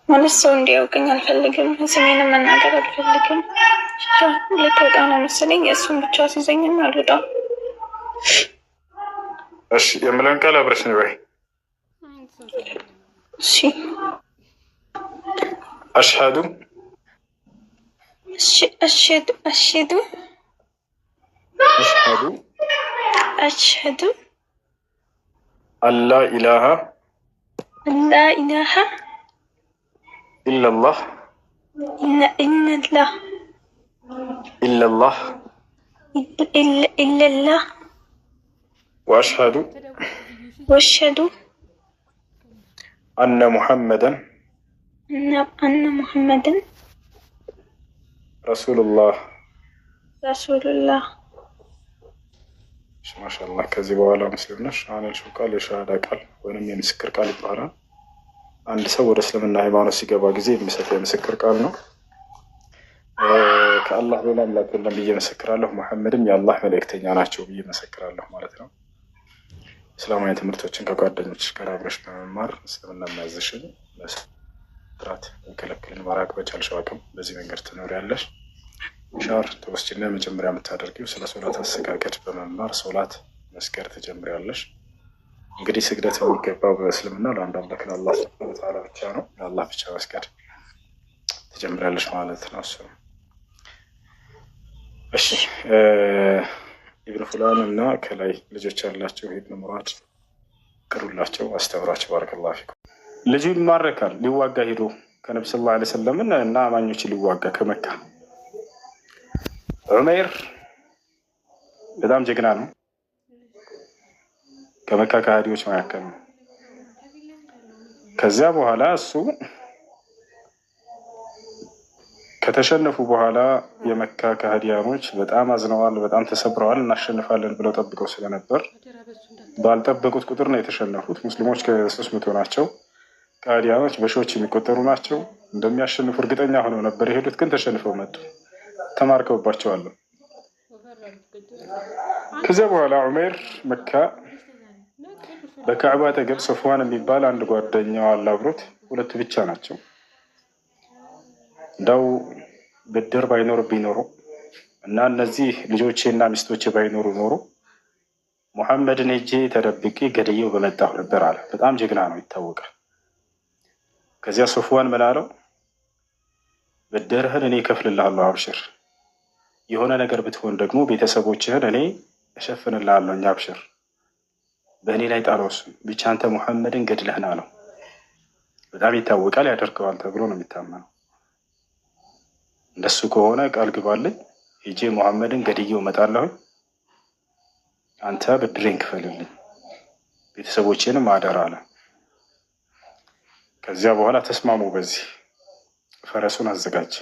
ማለት ሰው እንዲያውቅኝ አልፈልግም። ስሜንም መናገር አልፈልግም። ልትወጣ ነው መሰለኝ። እሱን ብቻ ሲዘኝም አልወጣም። እሺ የምለን ቃል አብረሽ ነው ወይ? እሺ አሽሀዱ አሽሀዱ አላ ኢላሃ ኢለላህ ወአሽሀዱ አነ ሙሐመደን ረሱሉላህ። ማሻአላህ። ከዚህ በኋላ ሙስሊም ነሽ። አሁን ያልሽው ቃል የሸሃዳ ቃል ወይም የምስክር ቃል ይባላል። አንድ ሰው ወደ እስልምና ሃይማኖት ሲገባ ጊዜ የሚሰጠው የምስክር ቃል ነው። ከአላህ ሌላ አምላክ የለም ብዬ መሰክራለሁ፣ መሐመድም የአላህ መልእክተኛ ናቸው ብዬ መሰክራለሁ ማለት ነው። እስላማዊ ትምህርቶችን ከጓደኞች ጋር አብረሽ በመማር እስልምና የሚያዝሽን መስራት የሚከለክልን ማራቅ በቻልሽው አቅም በዚህ መንገድ ትኖሪያለሽ። ሻወር ተወስጂና መጀመሪያ የምታደርጊው ስለ ሶላት አሰጋገድ በመማር ሶላት መስገድ ትጀምሪያለሽ። እንግዲህ ስግደት የሚገባው በእስልምና ለአንድ አምላክ ለአላህ ሱብሓነሁ ወተዓላ ብቻ ነው። ለአላህ ብቻ መስገድ ትጀምሪያለሽ ማለት ነው። እሱ እሺ። ኢብኑ ፉላን እና ከላይ ልጆች ያላቸው ኢብኑ ሙራድ ቅሩላቸው፣ አስተምራቸው። ባረከላሁ ፊኩም። ልጁ ይማረካል ሊዋጋ ሄዶ ከነቢ ሰለላሁ ዐለይሂ ወሰለም እና አማኞች ሊዋጋ ከመካ። ዑመይር በጣም ጀግና ነው። ከመካ ከሃዲዎች መካከል ነው። ከዚያ በኋላ እሱ ከተሸነፉ በኋላ የመካ ከሃዲያኖች በጣም አዝነዋል፣ በጣም ተሰብረዋል። እናሸንፋለን ብለው ጠብቀው ስለነበር ባልጠበቁት ቁጥር ነው የተሸነፉት። ሙስሊሞች ከ300 ናቸው፣ ከሃዲያኖች በሺዎች የሚቆጠሩ ናቸው። እንደሚያሸንፉ እርግጠኛ ሆነው ነበር የሄዱት፣ ግን ተሸንፈው መጡ፣ ተማርከውባቸዋል። ከዚያ በኋላ ዑመይር መካ በካዕባ አጠገብ ሶፍዋን የሚባል አንድ ጓደኛው አለ አብሮት፣ ሁለቱ ብቻ ናቸው። እንዳው ብድር ባይኖርብኝ ኖሮ እና እነዚህ ልጆቼ እና ሚስቶቼ ባይኖሩ ኖሮ ሙሐመድን ሄጄ ተደብቄ ገድዬው በመጣሁ ነበር አለ። በጣም ጀግና ነው፣ ይታወቃል። ከዚያ ሶፍዋን ምን አለው? ብድርህን እኔ እከፍልልሃለሁ፣ አብሽር። የሆነ ነገር ብትሆን ደግሞ ቤተሰቦችህን እኔ እሸፍንልሃለሁ፣ አብሽር። በእኔ ላይ ጣለው፣ እሱን ብቻ አንተ ሙሐመድን ገድለህን አለው። በጣም ይታወቃል፣ ያደርገዋል ተብሎ ነው የሚታመነው። እንደሱ ከሆነ ቃል ግባልኝ፣ ሄጄ ሙሐመድን ገድዬው እመጣለሁ፣ አንተ ብድሬን ክፈልልኝ፣ ቤተሰቦቼንም አደራ አለ። ከዚያ በኋላ ተስማሙ። በዚህ ፈረሱን አዘጋጀ፣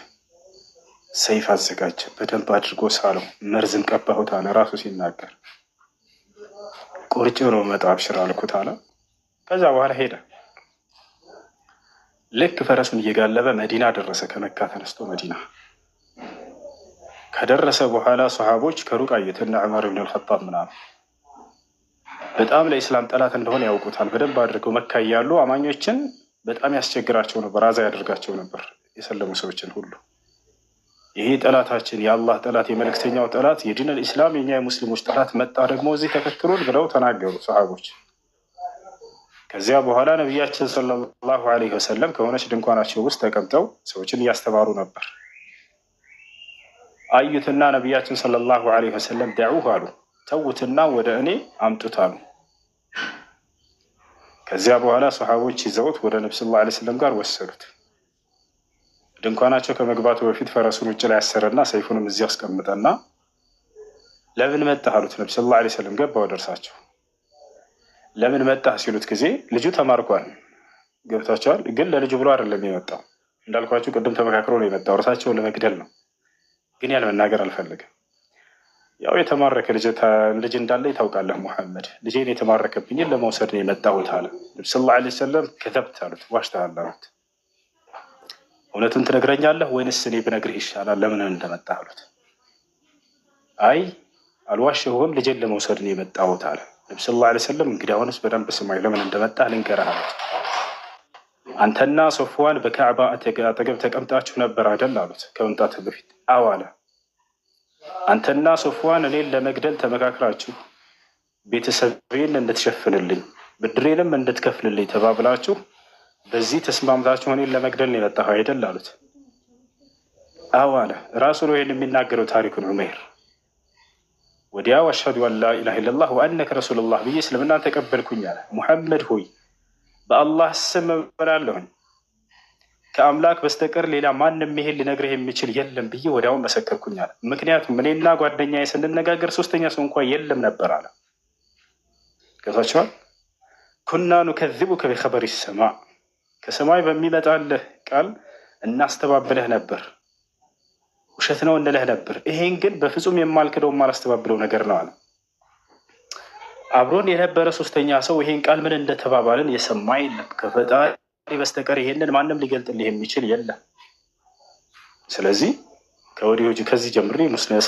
ሰይፍ አዘጋጀ፣ በደንብ አድርጎ ሳለው፣ መርዝም ቀባሁት አለ። ራሱ ሲናገር ቆርጬ ነው መጣ፣ አብሽር አልኩት አለ። ከዛ በኋላ ሄደ። ልክ ፈረሱን እየጋለበ መዲና ደረሰ። ከመካ ተነስቶ መዲና ከደረሰ በኋላ ሰሃቦች ከሩቅ አዩት። እነ ዑመር ብን አልኸጣብ ምናምን በጣም ለኢስላም ጠላት እንደሆነ ያውቁታል በደንብ አድርገው። መካ እያሉ አማኞችን በጣም ያስቸግራቸው ነበር፣ አዛ ያደርጋቸው ነበር፣ የሰለሙ ሰዎችን ሁሉ። ይሄ ጠላታችን የአላህ ጠላት የመልእክተኛው ጠላት የዲን አልኢስላም የኛ የሙስሊሞች ጠላት መጣ ደግሞ እዚህ ተከትሎን ብለው ተናገሩ ሰሃቦች። ከዚያ በኋላ ነቢያችን ሰለላሁ ዐለይሂ ወሰለም ከሆነች ድንኳናቸው ውስጥ ተቀምጠው ሰዎችን እያስተማሩ ነበር። አዩትና ነቢያችን ሰለላሁ ዐለይሂ ወሰለም ደዑህ አሉ፣ ተዉትና ወደ እኔ አምጡት አሉ። ከዚያ በኋላ ሰሃቦች ይዘውት ወደ ነቢ ሰለላሁ ዐለይሂ ወሰለም ጋር ወሰዱት። ድንኳናቸው ከመግባቱ በፊት ፈረሱን ውጭ ላይ ያሰረና ሰይፉንም እዚህ አስቀምጠና ለምን መጣህ አሉት። ነቢ ሰለላሁ ዐለይሂ ወሰለም ገባው ደርሳቸው ለምን መጣህ ሲሉት ጊዜ ልጁ ተማርኳል፣ ገብታቸዋል። ግን ለልጁ ብሎ አይደለም የመጣው፣ እንዳልኳቸው ቅድም ተመካክሮ ነው የመጣው፣ እርሳቸውን ለመግደል ነው። ግን ያን መናገር አልፈለገም። ያው የተማረከ ልጅ እንዳለ ታውቃለህ ሙሐመድ፣ ልጄን የተማረከብኝን ለመውሰድ ነው የመጣሁት አለ። ነቢ ሰለላሁ ዐለይሂ ወሰለም ከዘብት አሉት፣ ዋሽተሃል አሉት። እውነቱን ትነግረኛለህ ወይንስ እኔ ብነግርህ ይሻላል ለምን እንደመጣህ አሉት። አይ አልዋሸሁም፣ ልጄን ለመውሰድ ነው የመጣሁት አለ። ነቢ ሰለላሁ ዐለይሂ ወሰለም እንግዲህ አሁንስ በደንብ ስማኝ፣ ለምን እንደመጣህ ልንገርህ አሉት። አንተና ሶፍዋን በካዕባ አጠገብ ተቀምጣችሁ ነበር አይደል አሉት። ከመምጣትህ በፊት አዎ አለ። አንተና ሶፍዋን እኔን ለመግደል ተመካክራችሁ ቤተሰቤን እንድትሸፍንልኝ ብድሬንም እንድትከፍልልኝ ተባብላችሁ በዚህ ተስማምታችሁ እኔን ለመግደል ነው የመጣኸው አይደል አሉት። አዎ አለ። ራሱ ነው ይህን የሚናገረው ታሪኩን ዑመይር። ወዲያው አሽሀዱ አን ላ ኢላሀ ኢለላህ ወአነከ ረሱሉላህ ብዬ እስልምና ተቀበልኩኝ አለ። ሙሐመድ ሆይ በአላህ ስም እምላለሁኝ ከአምላክ በስተቀር ሌላ ማንም ይሄን ሊነግርህ የሚችል የለም ብዬ ወዲያው መሰከርኩኝ አለ። ምክንያቱም እኔና ጓደኛዬ ስንነጋገር ሶስተኛ ሰው እንኳ የለም ነበር አለ። ገብታችኋል? ኩና ኑከዚቡከ ቢኸበሪ ሰማ፣ ከሰማይ በሚመጣልህ ቃል እናስተባብለህ ነበር፣ ውሸት ነው እንለህ ነበር። ይሄን ግን በፍጹም የማልክደው የማላስተባብለው ነገር ነው አለ። አብሮን የነበረ ሶስተኛ ሰው ይሄን ቃል ምን እንደተባባልን የሰማ የለም ከፈጣሪ በስተቀር ይሄንን ማንም ሊገልጥልህ የሚችል የለም። ስለዚህ ከወዲሁ ከዚህ ጀምሬ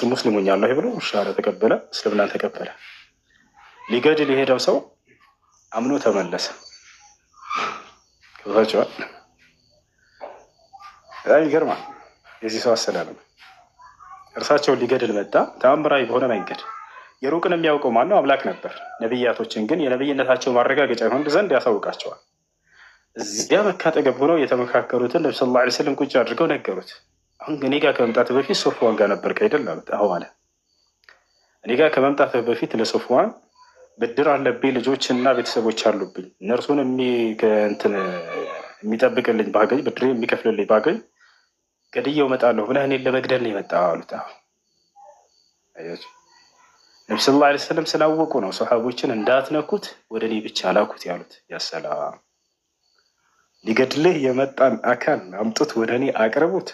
ሙስሊም ሆኛለሁ ብሎ ሻረ ተቀበለ፣ እስልምናን ተቀበለ። ሊገድል የሄደው ሰው አምኖ ተመለሰ። ከዛቸዋል ይገርማል የዚህ ሰው አሰላለም። እርሳቸውን ሊገድል መጣ ተአምራዊ በሆነ መንገድ። የሩቅን የሚያውቀው ማነው? አምላክ ነበር። ነቢያቶችን ግን የነቢይነታቸው ማረጋገጫ ይሆን ዘንድ ያሳውቃቸዋል። እዚያ መካ አጠገብ ሆነው የተመካከሩትን ነቢ ሰለላሁ ዐለይሂ ወሰለም ቁጭ አድርገው ነገሩት። አሁን እኔ ጋር ከመምጣት በፊት ሶፍዋን ጋር ነበርክ አይደል አሉት። አዎ አለ። እኔ ጋር ከመምጣት በፊት ለሶፍዋን ብድር አለብኝ፣ ልጆችና ቤተሰቦች አሉብኝ። እነርሱን የሚጠብቅልኝ ባገኝ፣ ብድር የሚከፍልልኝ ባገኝ ገድዬው እመጣለሁ ብለህ እኔን ለመግደል ነው የመጣ አሉት። ነቢ ሰለላሁ ዐለይሂ ወሰለም ስላወቁ ነው ሰሓቦችን እንዳትነኩት ወደ እኔ ብቻ ላኩት ያሉት። ያሰላም ሊገድልህ የመጣን አካል አምጡት ወደ እኔ አቅርቡት።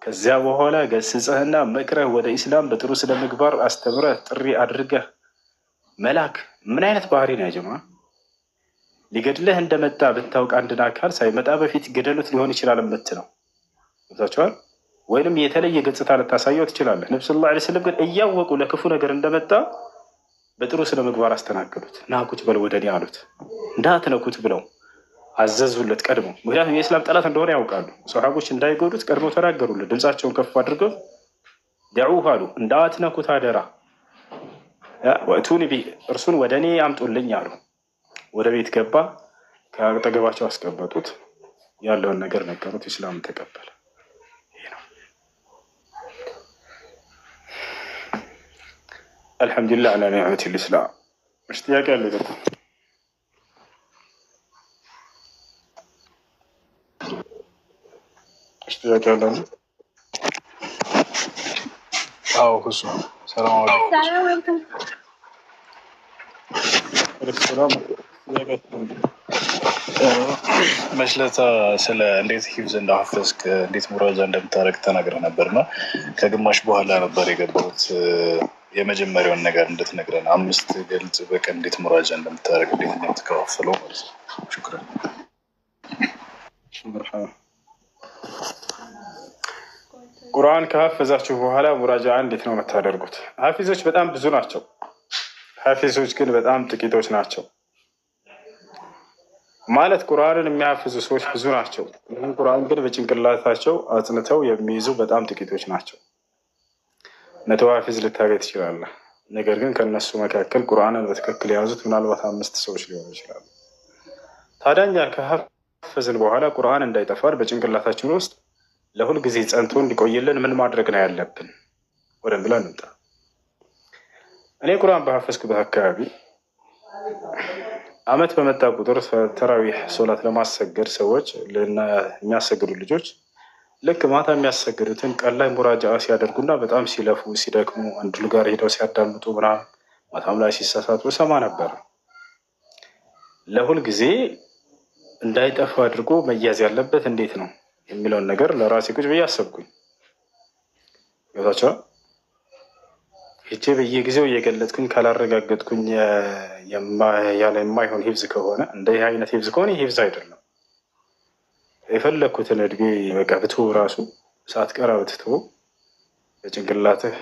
ከዚያ በኋላ ገስጸህና መክረህ ወደ ኢስላም በጥሩ ስነ ምግባር አስተምረህ ጥሪ አድርገህ መላክ። ምን አይነት ባህሪ ነው ያጀማ? ሊገድልህ እንደመጣ ብታውቅ አንድን አካል ሳይመጣ በፊት ገደሉት ሊሆን ይችላል የምትለው ገብታችኋል? ወይንም የተለየ ገጽታ ልታሳየው ትችላለህ። ነቢ ሰለላሁ ዐለይሂ ወሰለም ግን እያወቁ ለክፉ ነገር እንደመጣ በጥሩ ስነ ምግባር አስተናገዱት። ናኩት በል ወደ እኔ አሉት። እንዳትነኩት ብለው አዘዙለት ቀድሞ። ምክንያቱም የእስላም ጠላት እንደሆነ ያውቃሉ። ሰሓቦች እንዳይጎዱት ቀድሞ ተናገሩለት። ድምፃቸውን ከፍ አድርገው ደዑህ አሉ፣ እንዳትነኩት አደራ። ወእቱኒ ቢ፣ እርሱን ወደ እኔ አምጡልኝ አሉ። ወደ ቤት ገባ፣ ከአጠገባቸው አስቀመጡት። ያለውን ነገር ነገሩት። ኢስላምን ተቀበለ። አልሐምዱሊላህ አላ ኒዕመት ልእስላም። እሺ ጥያቄ አለ? ይቀጥል። እሺ ጥያቄ አለ? አዎ ሁሱ ሰላም አለይኩም። መሽለታ ስለ እንዴት ሂፍዝ እንዳሐፈዝክ እንዴት ሙራጃ እንደምታደርግ ተናግረህ ነበርና ከግማሽ በኋላ ነበር የገባሁት። የመጀመሪያውን ነገር እንድትነግረን 5 ገልጽ በቀን እንዴት ሙራጃ እንደምታደርግ እንዴት እንደምትከፋፍለው ማለት ነው። ሹክራን። ቁርአን ከሐፈዛችሁ በኋላ ሙራጃ እንዴት ነው የምታደርጉት? ሐፊዞች በጣም ብዙ ናቸው። ሐፊዞች ግን በጣም ጥቂቶች ናቸው። ማለት ቁርአንን የሚያፍዙ ሰዎች ብዙ ናቸው። ይህን ቁርአን ግን በጭንቅላታቸው አጽንተው የሚይዙ በጣም ጥቂቶች ናቸው። 100 ሐፊዝ ልታገኝ ትችላለህ። ነገር ግን ከእነሱ መካከል ቁርአንን በትክክል የያዙት ምናልባት 5 ሰዎች ሊሆኑ ይችላሉ። ታዲያ እኛ ከሐፈዝን በኋላ ቁርአን እንዳይጠፋን በጭንቅላታችን ውስጥ ለሁል ጊዜ ጸንቶ እንዲቆይልን ምን ማድረግ ነው ያለብን? ወደን ብለን እንምጣ። እኔ ቁርአን በሐፈዝኩበት አካባቢ አመት በመጣ ቁጥር ተራዊህ ሶላት ለማሰገድ ሰዎች የሚያሰግዱ ልጆች ልክ ማታ የሚያሰግዱትን ቀን ላይ ሙራጃ ሲያደርጉና በጣም ሲለፉ ሲደክሙ አንዱ ጋር ሄደው ሲያዳምጡ ምናምን ማታም ላይ ሲሳሳቱ ሰማ ነበር። ለሁል ጊዜ እንዳይጠፋ አድርጎ መያዝ ያለበት እንዴት ነው የሚለውን ነገር ለራሴ ቁጭ ብዬ አሰብኩኝ። ገብታችኋል? ሄጄ በየጊዜው እየገለጥኩኝ ካላረጋገጥኩኝ ያለ የማይሆን ሂፍዝ ከሆነ እንደዚህ አይነት ሂፍዝ ከሆነ ሂፍዝ አይደለም። የፈለግኩትን እድሜ በቃ ብትው ራሱ ሳትቀራ ብትተው በጭንቅላትህ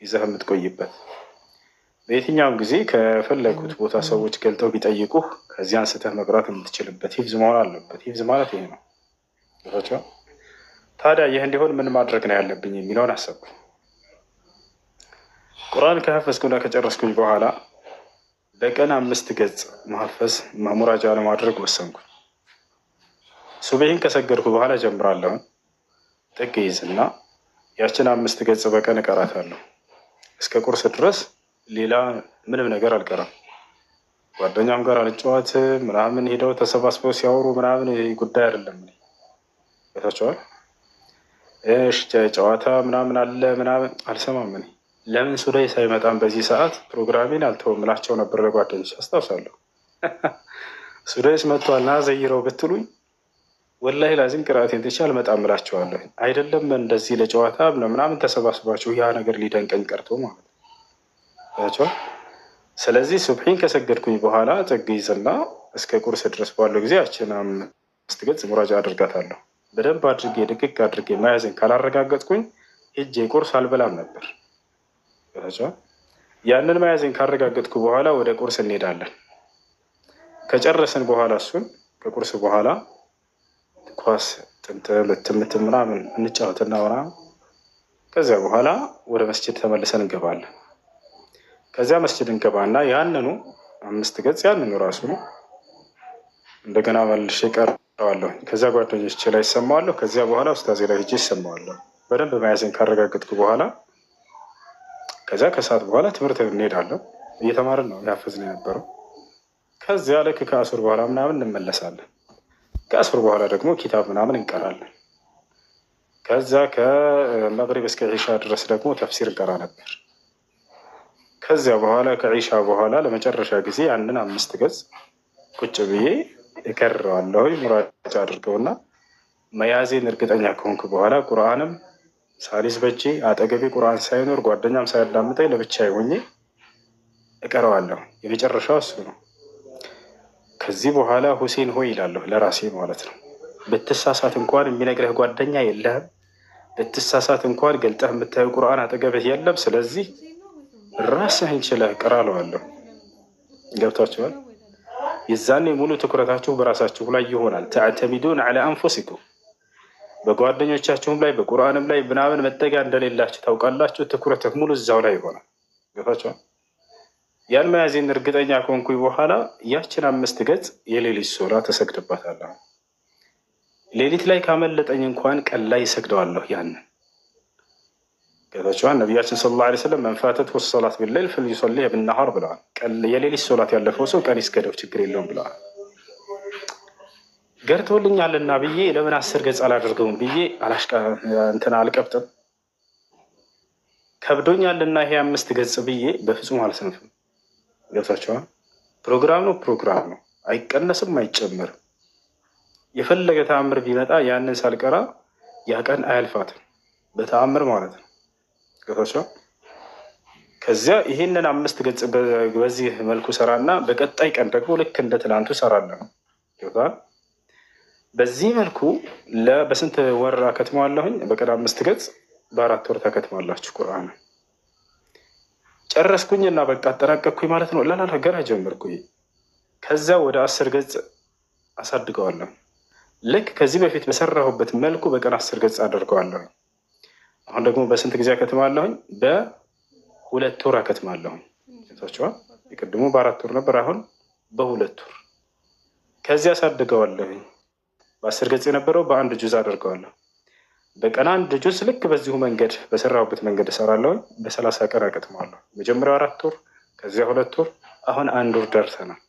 ይዘህ የምትቆይበት በየትኛውም ጊዜ ከፈለጉት ቦታ ሰዎች ገልጠው ቢጠይቁህ ከዚህ አንስተህ መቅራት የምትችልበት ሂፍዝ መሆን አለበት። ሂፍዝ ማለት ይሄ ነው። ታዲያ ይህ እንዲሆን ምን ማድረግ ነው ያለብኝ የሚለውን አሰብኩ። ቁርአን ከሐፈዝኩና ከጨረስኩኝ በኋላ በቀን 5 ገጽ ማሐፈዝ ሙራጃ ለማድረግ ወሰንኩ። ሱብሂን ከሰገድኩ በኋላ ጀምራለሁ። ጥግ ይዝና ያችን 5 ገጽ በቀን እቀራታለሁ እስከ ቁርስ ድረስ። ሌላ ምንም ነገር አልቀራም። ጓደኛም ጋር አልጫወት ምናምን ሄደው ተሰባስበው ሲያወሩ ምናምን ጉዳይ አይደለም። ቤታቸዋል ጨዋታ ምናምን አለ ምናምን አልሰማም። እኔ ለምን ሱዳይ ሳይመጣም በዚህ ሰዓት ፕሮግራሜን አልተውም እላቸው ነበር ለጓደኞች አስታውሳለሁ። ሱዳይስ መጥቷል ና ዘይረው ብትሉኝ ወላሂ ላዚም ቅራቴን ትቼ አልመጣም እላቸዋለሁ። አይደለም እንደዚህ ለጨዋታ ምናምን ተሰባስባችሁ ያ ነገር ሊደንቀኝ ቀርቶ ማለት ነው። ስለዚህ ሱብሒን ከሰገድኩኝ በኋላ ጥግ ይዝና እስከ ቁርስ ድረስ ባለው ጊዜ ያችን 5 ገጽ ሙራጃ አድርጋታለሁ። በደንብ አድርጌ ድቅቅ አድርጌ መያዝን ካላረጋገጥኩኝ ሂጄ ቁርስ አልበላም ነበር። ያንን መያዝን ካረጋገጥኩ በኋላ ወደ ቁርስ እንሄዳለን። ከጨረስን በኋላ እሱን ከቁርስ በኋላ ኳስ ምት ምናምን እንጫወትና ምናምን ከዚያ በኋላ ወደ መስጅድ ተመልሰን እንገባለን። ከዚያ መስጅድ እንገባና ያንኑ 5 ገጽ ያንኑ ራሱ ነው እንደገና መልሼ ቀረዋለሁ። ከዚያ ጓደኞች ላይ ይሰማዋለሁ። ከዚያ በኋላ ኡስታዜ ላይ ሂጄ ይሰማዋለሁ። በደንብ መያዝን ካረጋገጥኩ በኋላ ከዚያ ከሰዓት በኋላ ትምህርት እንሄዳለን። እየተማርን ነው ያፈዝን የነበረው። ከዚያ ልክ ከአሱር በኋላ ምናምን እንመለሳለን። ከአሱር በኋላ ደግሞ ኪታብ ምናምን እንቀራለን። ከዛ ከመግሪብ እስከ ዒሻ ድረስ ደግሞ ተፍሲር እንቀራ ነበር። ከዚያ በኋላ ከዒሻ በኋላ ለመጨረሻ ጊዜ ያንን 5 ገጽ ቁጭ ብዬ እከረዋለሁ። ሙራጃ አድርገውና መያዜን እርግጠኛ ከሆንኩ በኋላ ቁርአንም ሳሊስ በጄ አጠገቤ ቁርአን ሳይኖር ጓደኛም ሳያዳምጠኝ ለብቻዬ ሆኜ እቀረዋለሁ። የመጨረሻው እሱ ነው። ከዚህ በኋላ ሁሴን ሆይ ይላለሁ ለራሴ ማለት ነው። ብትሳሳት እንኳን የሚነግረህ ጓደኛ የለህም። ብትሳሳት እንኳን ገልጠህ የምታየው ቁርአን አጠገብህ የለም። ስለዚህ ራስህን ችለህ ቅራ እለዋለሁ። ገብታችኋል? የዛኔ ሙሉ ትኩረታችሁ በራሳችሁ ላይ ይሆናል። ተዕተሚዱን ዐላ አንፉሲኩም፣ በጓደኞቻችሁም ላይ በቁርአንም ላይ ምናምን መጠጊያ እንደሌላችሁ ታውቃላችሁ። ትኩረትህ ሙሉ እዛው ላይ ይሆናል። ገብታችኋል? ያን መያዜን እርግጠኛ ከሆንኩኝ በኋላ ያችን 5 ገጽ የሌሊት ሶላት እሰግድባታለሁ። ሌሊት ላይ ካመለጠኝ እንኳን ቀን ላይ እሰግደዋለሁ። ያንን ገብታችኋል? ነቢያችን ሰለላሁ ዐለይሂ ወሰለም መንፋተትሁ ሶላት ቢለይል ፈልዩሰሊሃ ቢነሃር ብለዋል። የሌሊት ሶላት ያለፈው ሰው ቀን ይስገደው ችግር የለውም ብለዋል። ገርቶልኛልና ብዬ ለምን 10 ገጽ አላደርገውም ብዬ አልቀብጥም። ከብዶኛልና ይሄ 5 ገጽ ብዬ በፍጹም አልሰንፍም። ገብታችኋል? ፕሮግራም ነው፣ ፕሮግራም ነው። አይቀነስም፣ አይጨምርም። የፈለገ ተአምር ቢመጣ ያንን ሳልቀራ ያ ቀን አያልፋትም፣ በተአምር ማለት ነው። ገብታችኋል? ከዚያ ይህንን 5 ገጽ በዚህ መልኩ ሰራና በቀጣይ ቀን ደግሞ ልክ እንደ ትናንቱ ሰራለሁ። ገብታችኋል? በዚህ መልኩ በስንት ወር አከትመዋለሁኝ? በቀን 5 ገጽ በ4 ወር ታከትማላችሁ ቁርአን። ጨረስኩኝ እና በቃ አጠናቀቅኩኝ ማለት ነው። ላላ ገና ጀመርኩኝ። ከዛ ወደ 10 ገጽ አሳድገዋለሁ። ልክ ከዚህ በፊት በሰራሁበት መልኩ በቀን 10 ገጽ አደርገዋለሁ። አሁን ደግሞ በስንት ጊዜ አከትማለሁኝ? በ2 ወር አከትማለሁኝ። ቶችዋል የቅድሙ በ4 ወር ነበር፣ አሁን በ2 ወር። ከዚያ አሳድገዋለሁኝ። በ10 ገጽ የነበረው በ1 ጁዝ አደርገዋለሁ። በቀን 1 ጁዝ ልክ በዚሁ መንገድ በሰራሁበት መንገድ እሰራለሁ። በ30 ቀን አከትማለሁ። መጀመሪያው 4 ወር፣ ከዚያ 2 ወር፣ አሁን 1 ወር ደርሰናል።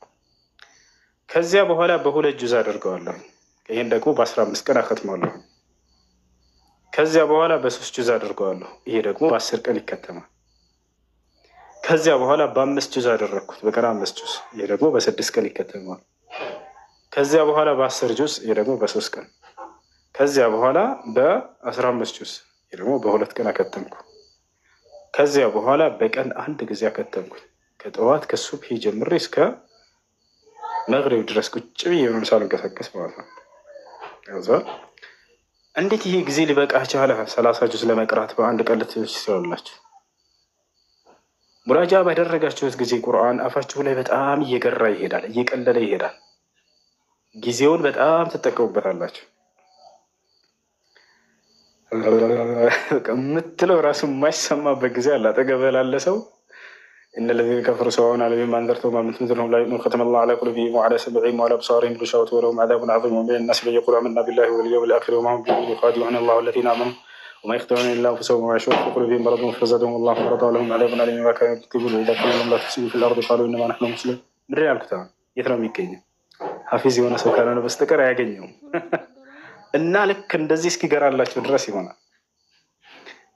ከዚያ በኋላ በ2 ጁዝ አደርገዋለሁ። ይህን ደግሞ በ15 ቀን አከትማለሁ። ከዚያ በኋላ በ3 ጁዝ አደርገዋለሁ። ይሄ ደግሞ በ10 ቀን ይከተማል። ከዚያ በኋላ በ5 ጁዝ አደረግኩት፣ በቀን 5 ጁዝ። ይሄ ደግሞ በ6 ቀን ይከተማል። ከዚያ በኋላ በ10 ጁዝ፣ ይሄ ደግሞ በ3 ቀን። ከዚያ በኋላ በ15 ጁዝ፣ ይሄ ደግሞ በ2 ቀን አከተምኩ። ከዚያ በኋላ በቀን 1 ጊዜ አከተምኩ። ከጠዋት ከሱብሂ ጀምሬ እስከ መግሪብ ድረስ ቁጭ ብዬ ሳልንቀሳቀስ ማለት ነው። እንዴት ይሄ ጊዜ ሊበቃ ቻለ? 30 ጁዝ ለመቅራት በ1 ቀን ልትችላላችሁ። ሙራጃ ባደረጋችሁት ጊዜ ቁርአን አፋችሁ ላይ በጣም እየገራ ይሄዳል፣ እየቀለለ ይሄዳል። ጊዜውን በጣም ትጠቀሙበታላችሁ። የምትለው ራሱ የማይሰማበት ጊዜ አለ። አጠገብ ላለ ሰው إن الذين كفروا سواء عليهم أنذرتهم أم لم تنذرهم لا يؤمنون ختم الله على قلوبهم وعلى سمعهم وعلى أبصارهم غشاوة ولهم عذاب عظيم ومن الناس من يقول آمنا بالله واليوم الآخر وما هم بمؤمنين يخادعون الله الذين آمنوا وما يخدعون إلا أنفسهم وما يشعرون في قلوبهم مرض فزادهم الله مرضا ولهم عذاب أليم بما كانوا يكذبون وإذا قيل لهم لا تفسدوا في الأرض قالوا إنما نحن مسلمون من ريال الكتاب يترى የሚገኘው ሐፊዝ የሆነ ሰው ካልሆነ በስተቀር አያገኘውም። እና ልክ እንደዚህ እስኪገራላቸው ድረስ ይሆናል።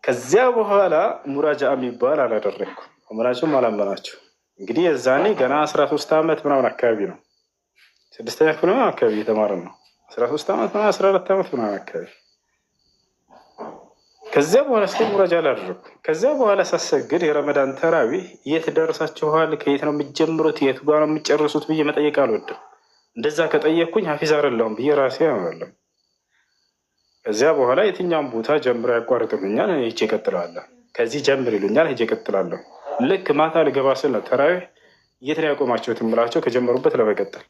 ከዚያ በኋላ ሙራጃ የሚባል አላደረግኩም። ሙራጃም አላመናችሁ። እንግዲህ የዛኔ ገና 13 ዓመት ምናምን አካባቢ ነው። 6ኛ ክፍል ምናምን አካባቢ እየተማርን ነው። 13 ዓመት ምናምን 14 ዓመት ምናምን አካባቢ። ከዚያ በኋላ እስኪ ሙራጃ አላደረግኩም። ከዚያ በኋላ ሳሰግድ የረመዳን ተራዊህ የት ደርሳችኋል፣ ከየት ነው የምትጀምሩት፣ የት ጋር ነው የምትጨርሱት ብዬ መጠየቅ አልወድም። እንደዛ ከጠየቅኩኝ ሐፊዝ አይደለሁም ብዬ ራሴ አምናለሁ። ከዚያ በኋላ የትኛውም ቦታ ጀምሮ ያቋርጥልኛል፣ ሄጄ እቀጥላለሁ። ከዚህ ጀምር ይሉኛል፣ ሄጄ እቀጥላለሁ። ልክ ማታ ልገባ ስል ነው ተራዊህ የት ነው ያቆማችሁት የምላቸው፣ ከጀመሩበት ለመቀጠል።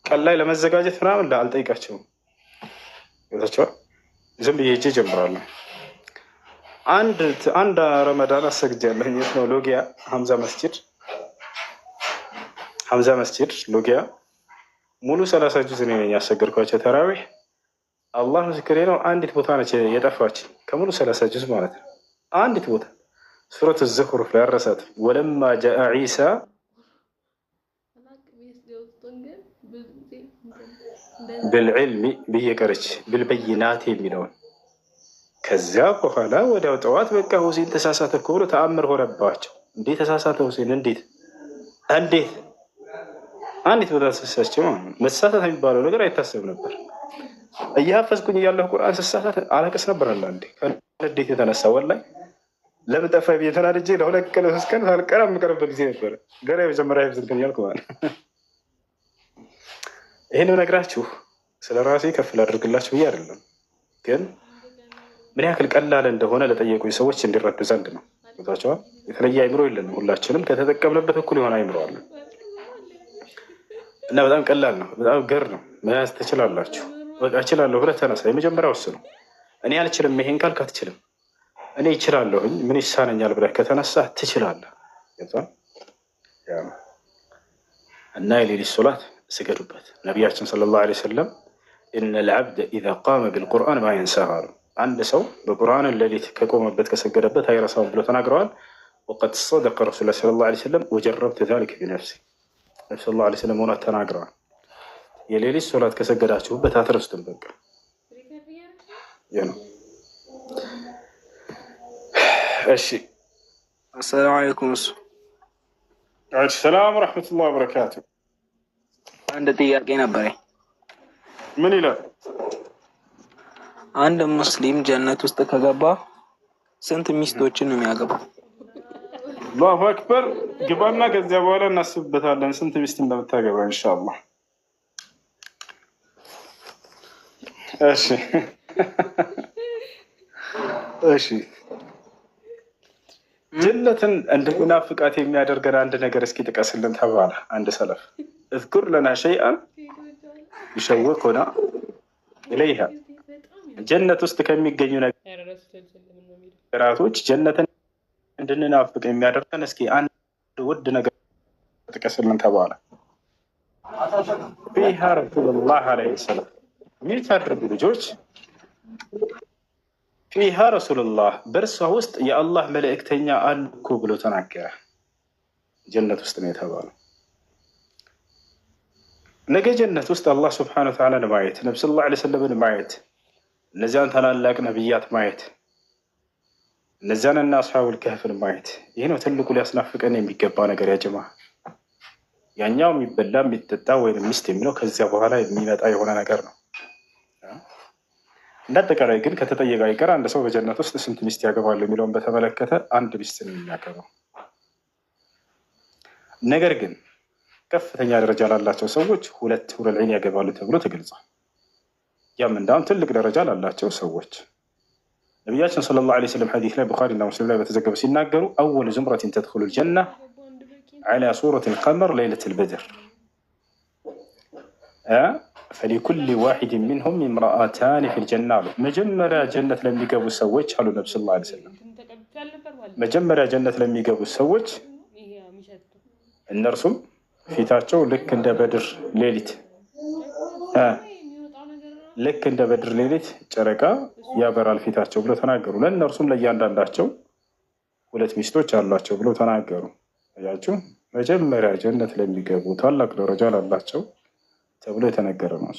ቀን ላይ ለመዘጋጀት ምናምን አልጠይቃቸውም። ቦታቸዋል ዝም ብዬ ሄጄ ጀምራለሁ። አንድ ረመዳን አሰግጃለሁ። የት ነው? ሎጊያ ሀምዛ መስጂድ ሎጊያ ሙሉ 30 ጁዝ ነው ያሰገድኳቸው ተራዊህ። አላህ ምስክሬ ነው። አንዲት ቦታ ነች የጠፋች ከሙሉ 30 ጁዝ ማለት ነው። አንዲት ቦታ ሱረት ዘኽሩፍ ላይ አረሳት። ወለማ ጃአ ዒሳ ብልዕልሚ ብዬ ቀረች ብልበይናት የሚለውን ከዚያ በኋላ ወዲያው ጠዋት በቃ ሁሴን ተሳሳተ እኮ ብሎ ተአምር ሆነባቸው። እንዴት ተሳሳተ ሁሴን? እንዴት አንዲት ቦታ ተሳሳቸው። መሳሳት የሚባለው ነገር አይታሰብ ነበር። እያፈዝኩኝ እያለሁ ቁርአን ስሳሳት አለቅስ ነበር። አላ እንዴ ከንዴት የተነሳ ወላሂ ለምን ጠፋ ብዬ ተናድጄ ለ2 ቀን 3 ቀን ሳልቀር የምቀርበት ጊዜ ነበረ። ገና የመጀመሪያ ብዝንትን ያልኩ ማለት ይህን ነግራችሁ ስለ ራሴ ከፍ ላድርግላችሁ ብዬ አይደለም፣ ግን ምን ያክል ቀላል እንደሆነ ለጠየቁኝ ሰዎች እንዲረዱ ዘንድ ነው። ቦታቸዋል የተለየ አይምሮ የለንም። ሁላችንም ከተጠቀምንበት እኩል የሆነ አይምሮ አለን እና በጣም ቀላል ነው። በጣም ገር ነው። መያዝ ትችላላችሁ። በቃ እችላለሁ ብለህ ተነሳ። የመጀመሪያ ወስኑ። እኔ አልችልም ይሄን ካልክ አትችልም። እኔ ይችላለሁኝ ምን ይሳነኛል ብለህ ከተነሳ ትችላለህ። እና የሌሊት ሶላት ስገዱበት። ነቢያችን ሰለላሁ ዐለይሂ ወሰለም ኢነ ልዓብደ ኢዛ ቃመ ቢልቁርአን ማ የንሳህ አሉ። አንድ ሰው በቁርአንን ሌሊት ከቆመበት ከሰገደበት አይረሳውም ብሎ ተናግረዋል። ወቀድ ሰደቀ ረሱሉላህ ሰለላሁ ዐለይሂ ወሰለም ወጀረብቱ ዛሊከ ቢነፍሲ። ነቢ ሰለላሁ ዐለይሂ ወሰለም እውነት ተናግረዋል። የሌሊት ሶላት ከሰገዳችሁበት አትረሱትም። በቃ ነው። እሺ አሰላሙ አለይኩም። ሰላም ወረሕመቱላሂ ወበረካቱ። አንድ ጥያቄ ነበረኝ። ምን ይላል? አንድ ሙስሊም ጀነት ውስጥ ከገባ ስንት ሚስቶችን ነው የሚያገባው? አላሁ አክበር። ግባና ከዚያ በኋላ እናስብበታለን ስንት ሚስት እንደምታገባ ኢንሻአላህ። እሺ ጀነትን እንድናፍቃት የሚያደርገን አንድ ነገር እስኪ ጥቀስልን ተባለ። አንድ ሰለፍ እዝኩር ለና ሸይአን ይሸውቁና ኢለይሃ። ጀነት ውስጥ ከሚገኙ ነገራቶች ጀነትን እንድንናፍቅ የሚያደርገን እስኪ አንድ ውድ ነገር ጥቀስልን ተባለ። ፊሃ ረሱሉላህ ዐለይሂ ሰላም የሚታደርጉ ልጆች ፊሃ ረሱሉላህ በእርሷ ውስጥ የአላህ መልእክተኛ አሉ እኮ ብሎ ተናገረ። ጀነት ውስጥ ነው የተባለው። ነገ ጀነት ውስጥ አላህ ስብሐነሁ ወተዓላን ማየት፣ ነቢ ሰለላሁ ዐለይሂ ወሰለምን ማየት፣ እነዚያን ታላላቅ ነቢያት ማየት፣ እነዚያንና አስሐቡል ከህፍን ማየት፣ ይህ ነው ትልቁ ሊያስናፍቀን የሚገባ ነገር። ያጀማ ያኛው የሚበላ የሚጠጣ ወይም ሚስት የሚለው ከዚያ በኋላ የሚመጣ የሆነ ነገር ነው። እንዳጠቃላይ ግን ከተጠየቀ አይቀር አንድ ሰው በጀነት ውስጥ ስንት ሚስት ያገባል የሚለውን በተመለከተ አንድ ሚስት ነው የሚያገባው። ነገር ግን ከፍተኛ ደረጃ ላላቸው ሰዎች 2 ሁረል ዒን ያገባሉ ተብሎ ተገልጿል። ያም እንዳውም ትልቅ ደረጃ ላላቸው ሰዎች ነቢያችን ሰለላሁ ዐለይሂ ወሰለም ሐዲስ ላይ ቡኻሪና ሙስሊም ላይ በተዘገበ ሲናገሩ አወሉ ዙምረቲን ተድኹሉል ጀና ዐላ ሱረቲል ቀመር ለይለቱል በድር ፈሊኩሊ ዋሂድን ሚንሁም ኢምረአታኒ ፊል ጀና አሉ። መጀመሪያ ጀነት ለሚገቡ ሰዎች አሉ ነቢ ሰለላሁ ዐለይሂ ወሰለም፣ መጀመሪያ ጀነት ለሚገቡ ሰዎች እነርሱም ፊታቸው ልክ እንደ በድር ሌሊት ልክ እንደ በድር ሌሊት ጨረቃ ያበራል ፊታቸው ብለው ተናገሩ። ለእነርሱም ለእያንዳንዳቸው 2 ሚስቶች አሏቸው ብለው ተናገሩ። ያችሁ መጀመሪያ ጀነት ለሚገቡ ታላቅ ደረጃ ላላቸው ተብሎ የተነገረ ነው።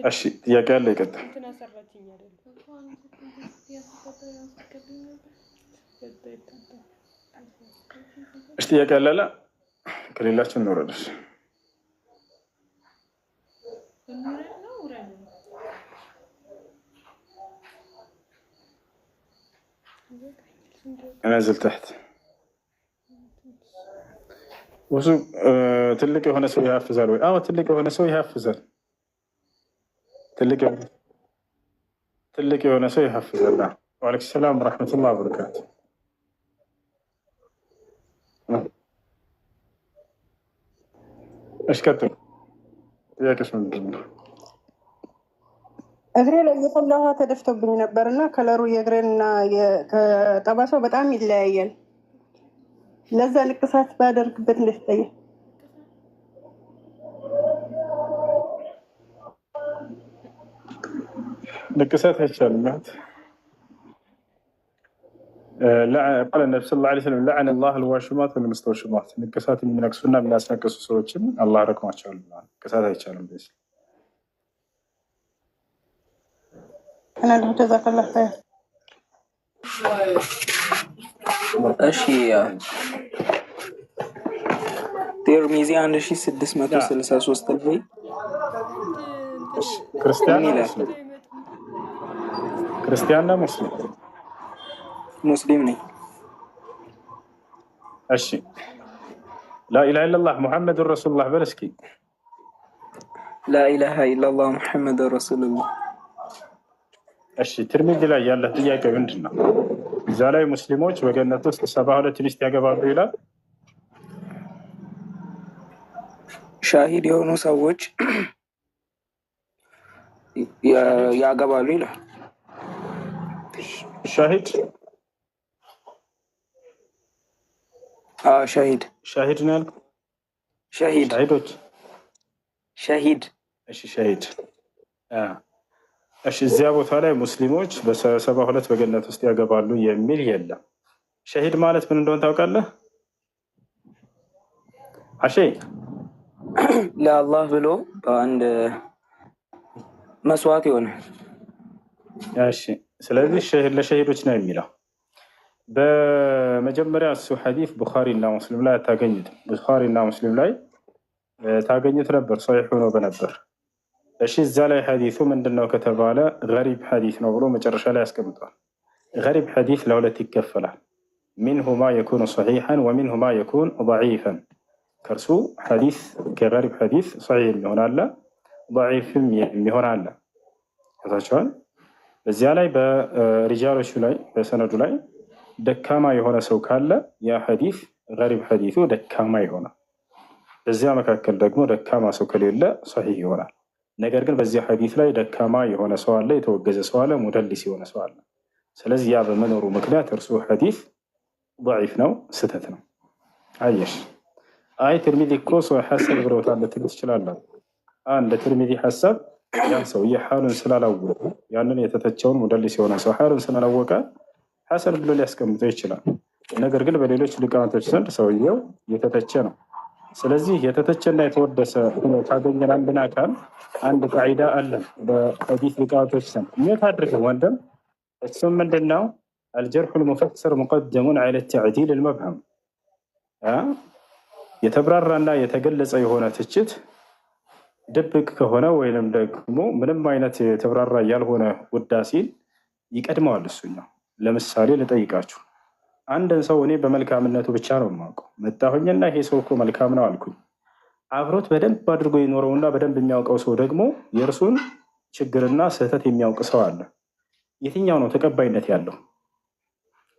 እሺ ጥያቄ ያለ ይቀጥል። እሺ ጥያቄ ያለ ከሌላችን እንወረደሽ። انزل تحت وሱ ትልቅ የሆነ ሰው ያፍዛል ወይ? አዎ ትልቅ የሆነ ሰው ያፍዛል። ትልቅ የሆነ ሰው ያፍዛል። ወአለይኩም ሰላም ወራህመቱላሂ ወበረካቱ። እሺ ቀጥል። ጥያቄሽ ምንድን ነው? እግሬ ላይ የፈላ ውሃ ተደፍቶብኝ ነበር እና ከለሩ የእግሬና ከጠባሳው በጣም ይለያያል። ለዛ ንቅሳት ባደርግበት እንደታየ ንቅሳት አይቻልም። قال النبي صلى الله عليه وسلم لعن الله الواشمات والمستوشمات ንቅሳት የሚነቅሱና የሚያስነቅሱ ሰዎችን አላህ ረክሟቸዋል። ንቅሳት አይቻልም። انا اللي جزاك الله خير. እሺ ترمذي 1663 ላይ ክርስቲያን ነው ሙስሊም ነኝ። እሺ ላኢላሃ ኢለላህ ሙሐመድ ረሱሉላህ በል እስኪ። ላኢላሃ ኢለላህ ሙሐመድ ረሱሉላህ። እሺ ትርሚዚ ላይ ያለ ጥያቄ ምንድን ነው? እዛ ላይ ሙስሊሞች በገነት ውስጥ 72 ሚስት ያገባሉ ይላል። ሻሂድ የሆኑ ሰዎች ያገባሉ ይላል። ሻሂድ ሻሂድ ነው ያልኩት። ሻሂዶች ሻሂድ እሺ ሻሂድ እሺ እዚያ ቦታ ላይ ሙስሊሞች በ72 በገነት ውስጥ ያገባሉ የሚል የለም። ሸሂድ ማለት ምን እንደሆነ ታውቃለህ? አሼ ለአላህ ብሎ በአንድ መስዋዕት ይሆናል። እሺ ስለዚህ ሸሂድ ለሸሂዶች ነው የሚለው። በመጀመሪያ እሱ ሐዲስ ቡኻሪና ሙስሊም ላይ አታገኙትም። ቡኻሪና ሙስሊም ላይ ታገኙት ነበር፣ ሶሒህ ሆኖ በነበር። እሺ እዛ ላይ ሐዲሱ ምንድነው ከተባለ ገሪብ ሐዲስ ነው ብሎ መጨረሻ ላይ ያስቀምጧል። ገሪብ ሐዲስ ለሁለት ይከፈላል። ሚንሁ ማ የኩኑ ሰሒሐን ወሚንሁ ማ የኩን ደዒፈን። ከእርሱ ሐዲስ ከገሪብ ሐዲስ ሰሒህ የሚሆን አለ፣ ደዒፍም የሚሆን አለ። ከታችኋል። በዚያ ላይ በሪጃሎቹ ላይ በሰነዱ ላይ ደካማ የሆነ ሰው ካለ ያ ሐዲስ ገሪብ ሐዲሱ ደካማ ይሆናል። በዚያ መካከል ደግሞ ደካማ ሰው ከሌለ ሰሒህ ይሆናል። ነገር ግን በዚህ ሐዲስ ላይ ደካማ የሆነ ሰው አለ፣ የተወገዘ ሰው አለ፣ ሙደሊስ የሆነ ሰው አለ። ስለዚህ ያ በመኖሩ ምክንያት እርሱ ሐዲስ ضعيف ነው፣ ስህተት ነው። አየሽ አይ ትርሚዚ እኮ ሰው ሐሰብ ብለውታል ልትል ትችላለህ። አንድ ትርሚዚ ሐሰብ ያን ሰው የሐሉን ስላላወቀ ያንን የተተቸውን ሙደሊስ የሆነ ሰው ሐሉን ስላላወቀ ሐሰን ብሎ ሊያስቀምጠው ይችላል። ነገር ግን በሌሎች ሊቃውንቶች ዘንድ ሰውየው የተተቸ ነው። ስለዚህ የተተቸና የተወደሰ ሆኖ ካገኘን አንድን አካል አንድ ቃዒዳ አለ በሐዲስ ሊቃውንቶች ዘንድ ምን አድርገው ወንድም እሱም ምንድነው الجرح المفسر مقدم على التعديل المبهم የተብራራና የተገለጸ የሆነ ትችት ድብቅ ከሆነ ወይንም ደግሞ ምንም አይነት የተብራራ ያልሆነ ውዳሴን ይቀድመዋል እሱኛው። ለምሳሌ ልጠይቃችሁ፣ አንድን ሰው እኔ በመልካምነቱ ብቻ ነው የማውቀው። መጣሁኝና ይሄ ሰው እኮ መልካም ነው አልኩኝ። አብሮት በደንብ አድርጎ የኖረውና በደንብ የሚያውቀው ሰው ደግሞ የእርሱን ችግርና ስህተት የሚያውቅ ሰው አለ? የትኛው ነው ተቀባይነት ያለው?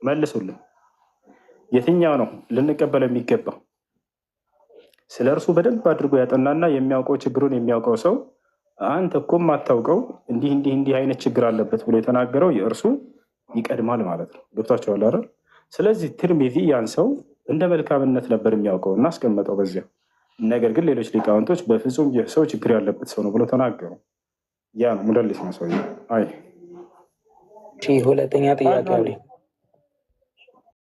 መልሱልን። የትኛው ነው ልንቀበል የሚገባው? ስለ እርሱ በደንብ አድርጎ ያጠናና የሚያውቀው ችግሩን የሚያውቀው ሰው አንተ እኮ የማታውቀው እንዲህ አይነት ችግር አለበት ብሎ የተናገረው የእርሱ ይቀድማል ማለት ነው። ገብቷቸዋል አይደል? ስለዚህ ትርሚዚ ያን ሰው እንደ መልካምነት ነበር የሚያውቀው እና አስቀመጠው በዚያ። ነገር ግን ሌሎች ሊቃውንቶች በፍጹም ይህ ሰው ችግር ያለበት ሰው ነው ብሎ ተናገሩ። ያ ነው ሙደሊስ ነው ሰው። አይ ሁለተኛ ጥያቄ